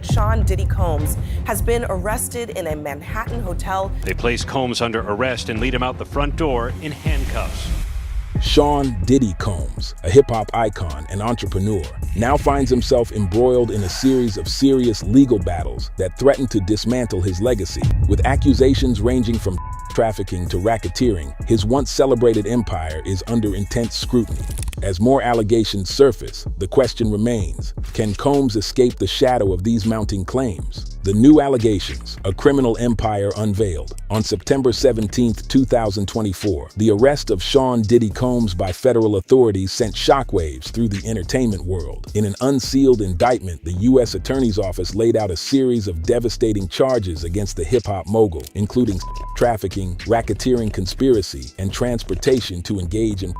Sean Diddy Combs has been arrested in a Manhattan hotel. They place Combs under arrest and lead him out the front door in handcuffs. Sean Diddy Combs, a hip-hop icon and entrepreneur, now finds himself embroiled in a series of serious legal battles that threaten to dismantle his legacy. With accusations ranging from trafficking to racketeering, his once celebrated empire is under intense scrutiny. As more allegations surface, the question remains, can Combs escape the shadow of these mounting claims? The new allegations, a criminal empire unveiled. On September 17, 2024, the arrest of Sean Diddy Combs by federal authorities sent shockwaves through the entertainment world. In an unsealed indictment, the U.S. Attorney's Office laid out a series of devastating charges against the hip-hop mogul, including trafficking, racketeering conspiracy, and transportation to engage in.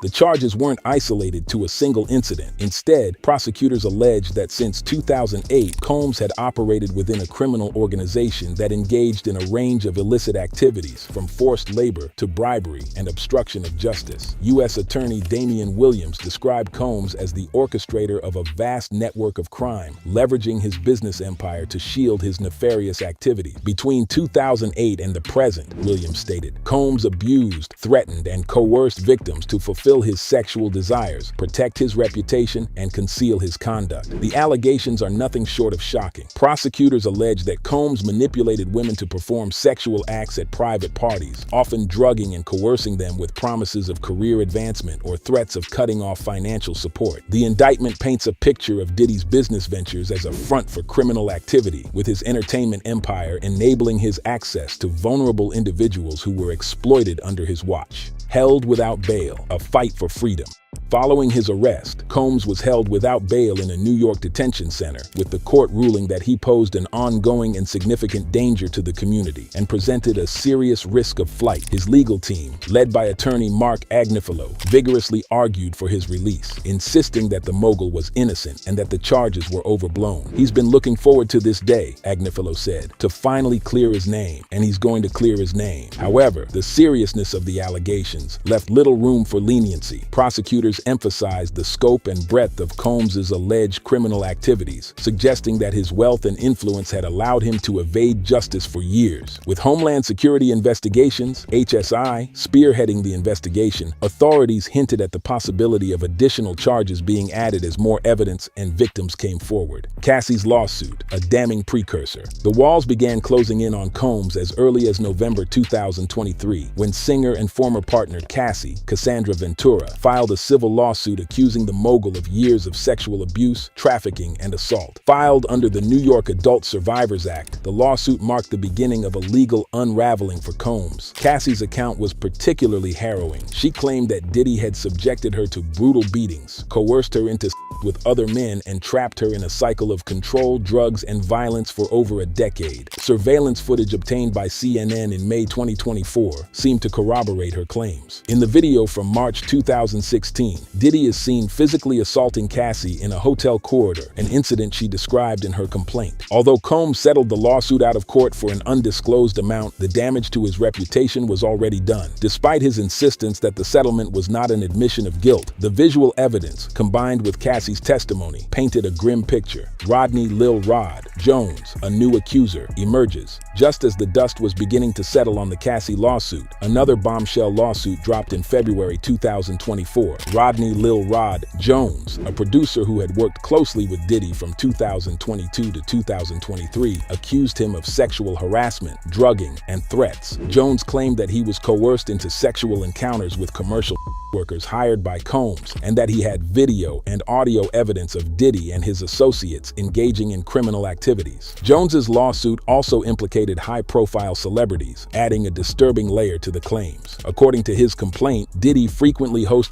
The charges weren't isolated to a single incident. Instead, prosecutors alleged that since 2008, Combs had operated within a criminal organization that engaged in a range of illicit activities, from forced labor to bribery and obstruction of justice. U.S. Attorney Damian Williams described Combs as the orchestrator of a vast network of crime, leveraging his business empire to shield his nefarious activity. Between 2008 and the present, Williams stated, Combs abused, threatened, and coerced victims to fulfill his sexual desires, protect his reputation, and conceal his conduct. The allegations are nothing short of shocking. Prosecutors allege that Combs manipulated women to perform sexual acts at private parties, often drugging and coercing them with promises of career advancement or threats of cutting off financial support. The indictment paints a picture of Diddy's business ventures as a front for criminal activity, with his entertainment empire enabling his access to vulnerable individuals who were exploited under his watch. Held without bail, a fight for freedom. Following his arrest, Combs was held without bail in a New York detention center, with the court ruling that he posed an ongoing and significant danger to the community and presented a serious risk of flight. His legal team, led by attorney Mark Agnifilo, vigorously argued for his release, insisting that the mogul was innocent and that the charges were overblown. He's been looking forward to this day, Agnifilo said, to finally clear his name, and he's going to clear his name. However, the seriousness of the allegations left little room for leniency. Prosecutors emphasized the scope and breadth of Combs' alleged criminal activities, suggesting that his wealth and influence had allowed him to evade justice for years. With Homeland Security Investigations, HSI, spearheading the investigation, authorities hinted at the possibility of additional charges being added as more evidence and victims came forward. Cassie's lawsuit, a damning precursor. The walls began closing in on Combs as early as November 2023, when singer and former partner Cassie, Cassandra Ventura, filed a civil lawsuit accusing the mogul of years of sexual abuse, trafficking, and assault. Filed under the New York Adult Survivors Act, the lawsuit marked the beginning of a legal unraveling for Combs. Cassie's account was particularly harrowing. She claimed that Diddy had subjected her to brutal beatings, coerced her into with other men, and trapped her in a cycle of control, drugs, and violence for over a decade. Surveillance footage obtained by CNN in May 2024 seemed to corroborate her claims. In the video from March 2016, Diddy is seen physically assaulting Cassie in a hotel corridor, an incident she described in her complaint. Although Combs settled the lawsuit out of court for an undisclosed amount, the damage to his reputation was already done. Despite his insistence that the settlement was not an admission of guilt, the visual evidence, combined with Cassie's testimony, painted a grim picture. Rodney Lil Rod Jones, a new accuser, emerges. Just as the dust was beginning to settle on the Cassie lawsuit, another bombshell lawsuit dropped in February 2024. Rodney Lil Rod Jones, a producer who had worked closely with Diddy from 2022 to 2023, accused him of sexual harassment, drugging, and threats. Jones claimed that he was coerced into sexual encounters with commercial workers hired by Combs, and that he had video and audio evidence of Diddy and his associates engaging in criminal activities. Jones's lawsuit also implicated high-profile celebrities, adding a disturbing layer to the claims. According to his complaint, Diddy frequently hosted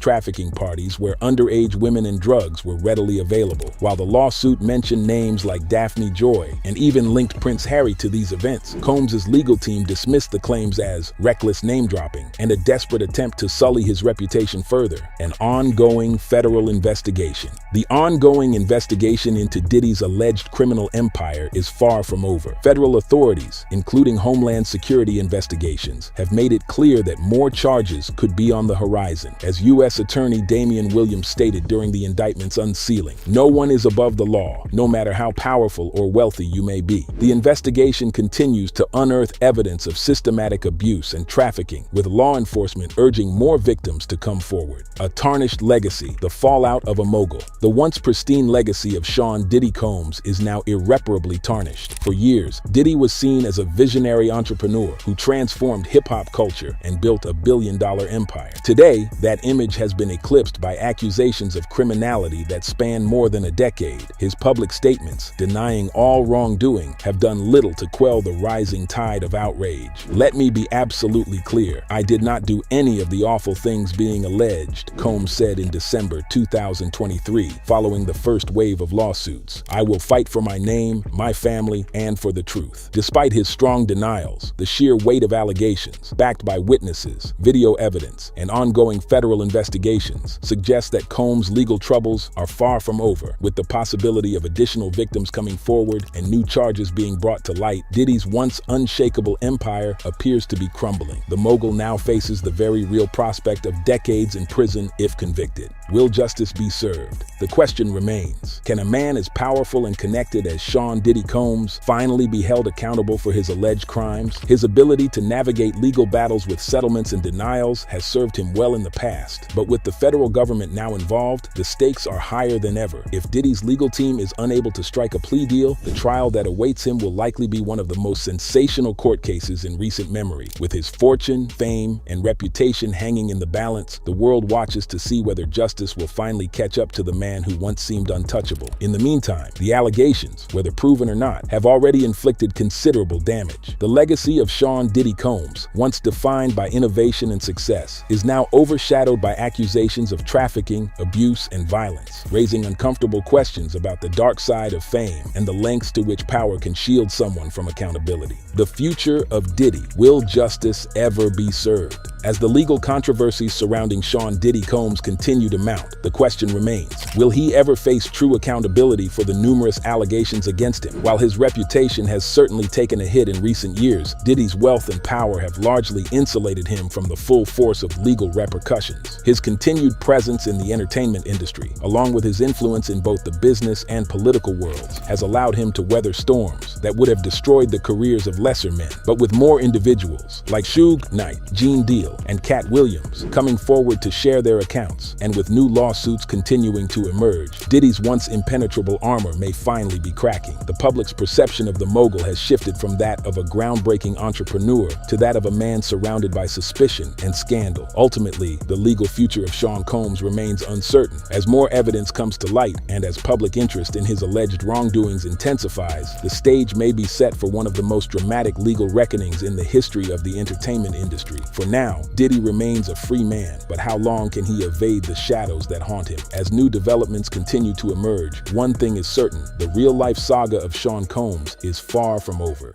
trafficking parties where underage women and drugs were readily available. While the lawsuit mentioned names like Daphne Joy and even linked Prince Harry to these events, Combs' legal team dismissed the claims as reckless name-dropping and a desperate attempt to sully his reputation further. An ongoing federal investigation. The ongoing investigation into Diddy's alleged criminal empire is far from over. Federal authorities, including Homeland Security investigations, have made it clear that more charges could be on the horizon as U.S. Attorney Damian Williams stated during the indictment's unsealing. No one is above the law, no matter how powerful or wealthy you may be. The investigation continues to unearth evidence of systematic abuse and trafficking, with law enforcement urging more victims to come forward. A tarnished legacy, the fallout of a mogul. The once pristine legacy of Sean "Diddy" Combs is now irreparably tarnished. For years, Diddy was seen as a visionary entrepreneur who transformed hip-hop culture and built a billion-dollar empire. Today, that image has been eclipsed by accusations of criminality that span more than a decade. His public statements, denying all wrongdoing, have done little to quell the rising tide of outrage. "Let me be absolutely clear. I did not do any of the awful things being alleged," Combs said in December 2023, following the first wave of lawsuits. "I will fight for my name, my family, and for the truth." Despite his strong denials, the sheer weight of allegations, backed by witnesses, video evidence, and ongoing federal investigations, suggests that Combs' legal troubles are far from over. With the possibility of additional victims coming forward and new charges being brought to light, Diddy's once unshakable empire appears to be crumbling. The mogul now faces the very real prospect of decades in prison if convicted. Will justice be served? The question remains, can a man as powerful and connected as Sean "Diddy" Combs finally be held accountable for his alleged crimes? His ability to navigate legal battles with settlements and denials has served him well in the past, but with the federal government now involved, the stakes are higher than ever. If Diddy's legal team is unable to strike a plea deal, the trial that awaits him will likely be one of the most sensational court cases in recent memory. With his fortune, fame, and reputation hanging in the balance, the world watches to see whether justice will finally catch up to the man who once seemed untouchable. In the meantime, the allegations, whether proven or not, have already inflicted considerable damage. The legacy of Sean "Diddy" Combs, once defined by innovation and success, is now overshadowed by accusations of trafficking, abuse, and violence, raising uncomfortable questions about the dark side of fame and the lengths to which power can shield someone from accountability. The future of Diddy. Will justice ever be served? As the legal controversies surrounding Sean "Diddy" Combs continue to mount, the question remains, will he ever face true accountability for the numerous allegations against him? While his reputation has certainly taken a hit in recent years, Diddy's wealth and power have largely insulated him from the full force of legal repercussions. His continued presence in the entertainment industry, along with his influence in both the business and political worlds, has allowed him to weather storms that would have destroyed the careers of lesser men. But with more individuals like Suge Knight, Gene Deal, and Cat Williams coming forward to share their accounts, and with new lawsuits continuing to emerge, Diddy's once impenetrable armor may finally be cracking. The public's perception of the mogul has shifted from that of a groundbreaking entrepreneur to that of a man surrounded by suspicion and scandal. Ultimately, the legal future of Sean Combs remains uncertain. As more evidence comes to light and as public interest in his alleged wrongdoings intensifies, the stage may be set for one of the most dramatic legal reckonings in the history of the entertainment industry. For now, Diddy remains a free man, but how long can he evade the shadows that haunt him? As new developments continue to emerge, one thing is certain: the real-life saga of Sean Combs is far from over.